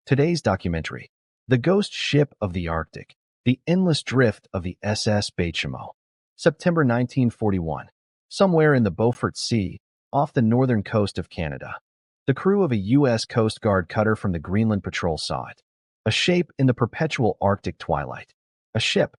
Today's documentary: The Ghost Ship of the Arctic, The Endless Drift of the SS Baychimo. September 1941. Somewhere in the Beaufort Sea, off the northern coast of Canada, the crew of a U.S. Coast Guard cutter from the Greenland Patrol saw it. A shape in the perpetual Arctic twilight. A ship.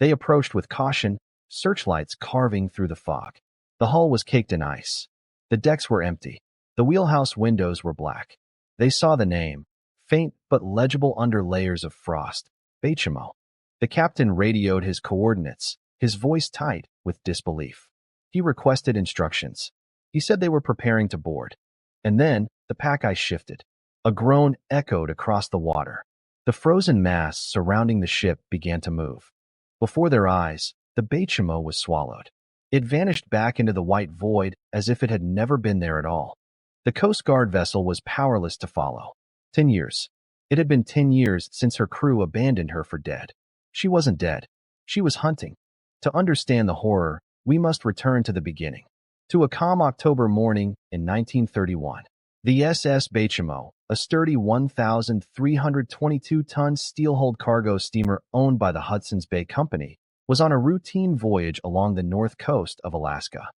They approached with caution, searchlights carving through the fog. The hull was caked in ice. The decks were empty. The wheelhouse windows were black. They saw the name, faint but legible under layers of frost: Baychimo. The captain radioed his coordinates, his voice tight with disbelief. He requested instructions. He said they were preparing to board. And then the pack ice shifted. A groan echoed across the water. The frozen mass surrounding the ship began to move. Before their eyes, the Baychimo was swallowed. It vanished back into the white void as if it had never been there at all. The Coast Guard vessel was powerless to follow. 10 years. It had been 10 years since her crew abandoned her for dead. She wasn't dead. She was hunting. To understand the horror, we must return to the beginning. To a calm October morning in 1931, the SS Baychimo, a sturdy 1,322-ton steel-hulled cargo steamer owned by the Hudson's Bay Company, was on a routine voyage along the north coast of Alaska.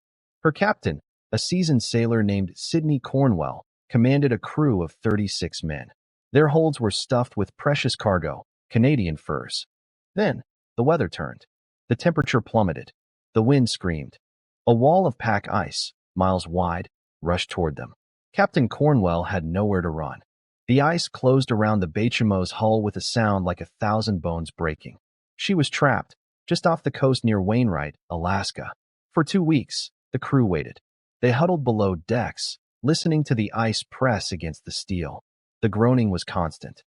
Her captain, a seasoned sailor named Sidney Cornwell, commanded a crew of 36 men. Their holds were stuffed with precious cargo, Canadian furs. Then, the weather turned. The temperature plummeted. The wind screamed. A wall of pack ice, miles wide, rushed toward them. Captain Cornwell had nowhere to run. The ice closed around the Baychimo's hull with a sound like 1,000 bones breaking. She was trapped, just off the coast near Wainwright, Alaska. For 2 weeks, the crew waited. They huddled below decks, listening to the ice press against the steel. The groaning was constant.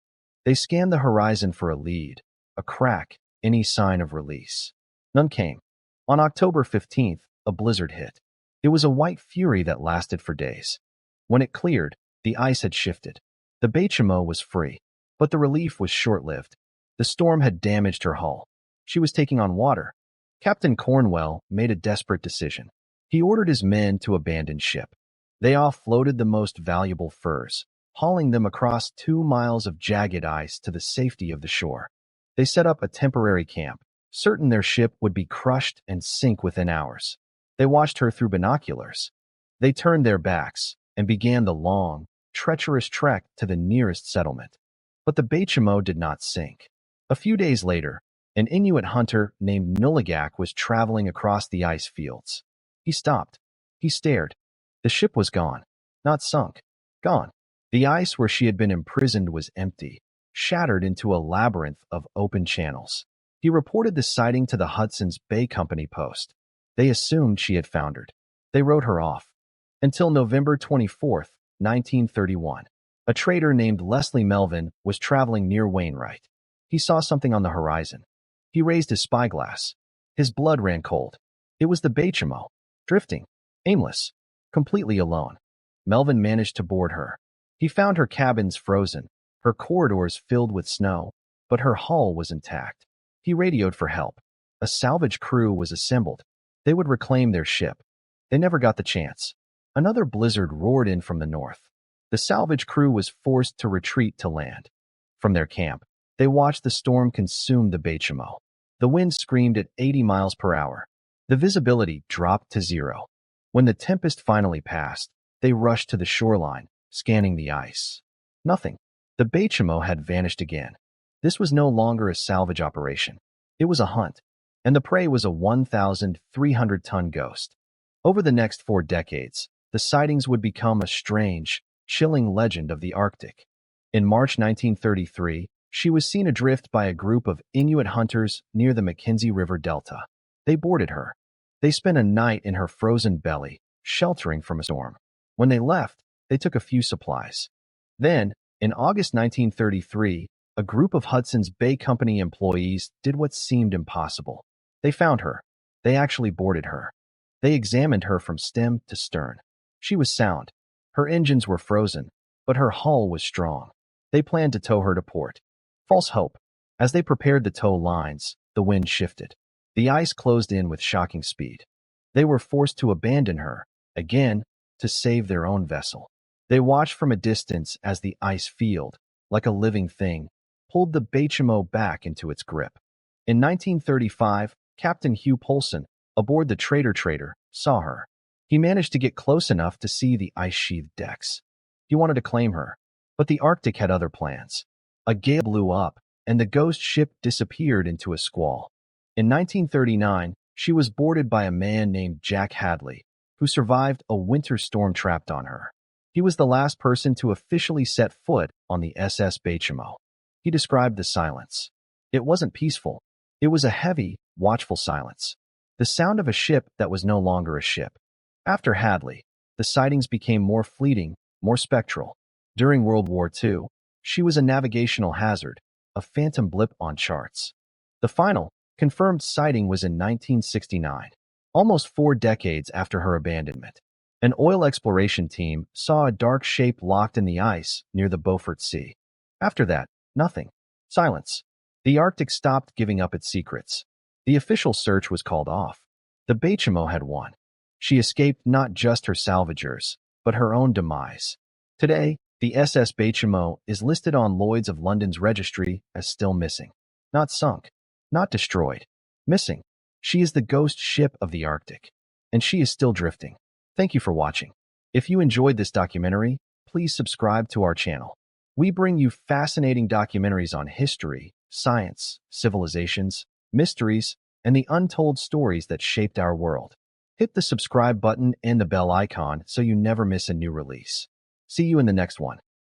They scanned the horizon for a lead, a crack, any sign of release. None came. On October 15th, a blizzard hit. It was a white fury that lasted for days. When it cleared, the ice had shifted. The Baychimo was free, but the relief was short-lived. The storm had damaged her hull. She was taking on water. Captain Cornwell made a desperate decision. He ordered his men to abandon ship. They offloaded the most valuable furs, hauling them across 2 miles of jagged ice to the safety of the shore. They set up a temporary camp, certain their ship would be crushed and sink within hours. They watched her through binoculars. They turned their backs and began the long, treacherous trek to the nearest settlement. But the Baychimo did not sink. A few days later, an Inuit hunter named Nuligak was traveling across the ice fields. He stopped. He stared. The ship was gone. Not sunk. Gone. The ice where she had been imprisoned was empty, shattered into a labyrinth of open channels. He reported the sighting to the Hudson's Bay Company post. They assumed she had foundered. They wrote her off. Until November 24th, 1931, a trader named Leslie Melvin was traveling near Wainwright. He saw something on the horizon. He raised his spyglass. His blood ran cold. It was the Baychimo, drifting, aimless, completely alone. Melvin managed to board her. He found her cabins frozen, her corridors filled with snow, but her hull was intact. He radioed for help. A salvage crew was assembled. They would reclaim their ship. They never got the chance. Another blizzard roared in from the north. The salvage crew was forced to retreat to land. From their camp, they watched the storm consume the Baychimo. The wind screamed at 80 miles per hour. The visibility dropped to 0. When the tempest finally passed, they rushed to the shoreline, scanning the ice. Nothing. The Baychimo had vanished again. This was no longer a salvage operation. It was a hunt, and the prey was a 1,300-ton ghost. Over the next 4 decades, the sightings would become a strange, chilling legend of the Arctic. In March 1933, she was seen adrift by a group of Inuit hunters near the Mackenzie River Delta. They boarded her. They spent a night in her frozen belly, sheltering from a storm. When they left, they took a few supplies. Then, in August 1933, a group of Hudson's Bay Company employees did what seemed impossible. They found her. They actually boarded her. They examined her from stem to stern. She was sound. Her engines were frozen, but her hull was strong. They planned to tow her to port. False hope. As they prepared the tow lines, the wind shifted. The ice closed in with shocking speed. They were forced to abandon her, again, to save their own vessel. They watched from a distance as the ice field, like a living thing, pulled the Baychimo back into its grip. In 1935, Captain Hugh Polson, aboard the Trader, saw her. He managed to get close enough to see the ice-sheathed decks. He wanted to claim her, but the Arctic had other plans. A gale blew up, and the ghost ship disappeared into a squall. In 1939, she was boarded by a man named Jack Hadley, who survived a winter storm trapped on her. He was the last person to officially set foot on the SS Baychimo. He described the silence. It wasn't peaceful. It was a heavy, watchful silence. The sound of a ship that was no longer a ship. After Hadley, the sightings became more fleeting, more spectral. During World War II, she was a navigational hazard, a phantom blip on charts. The final, confirmed sighting was in 1969, almost 4 decades after her abandonment. An oil exploration team saw a dark shape locked in the ice near the Beaufort Sea. After that, nothing. Silence. The Arctic stopped giving up its secrets. The official search was called off. The Baychimo had won. She escaped not just her salvagers, but her own demise. Today, the SS Baychimo is listed on Lloyd's of London's registry as still missing. Not sunk, not destroyed. Missing. She is the ghost ship of the Arctic, and she is still drifting. Thank you for watching. If you enjoyed this documentary, please subscribe to our channel. We bring you fascinating documentaries on history, science, civilizations, mysteries, and the untold stories that shaped our world. Hit the subscribe button and the bell icon so you never miss a new release. See you in the next one.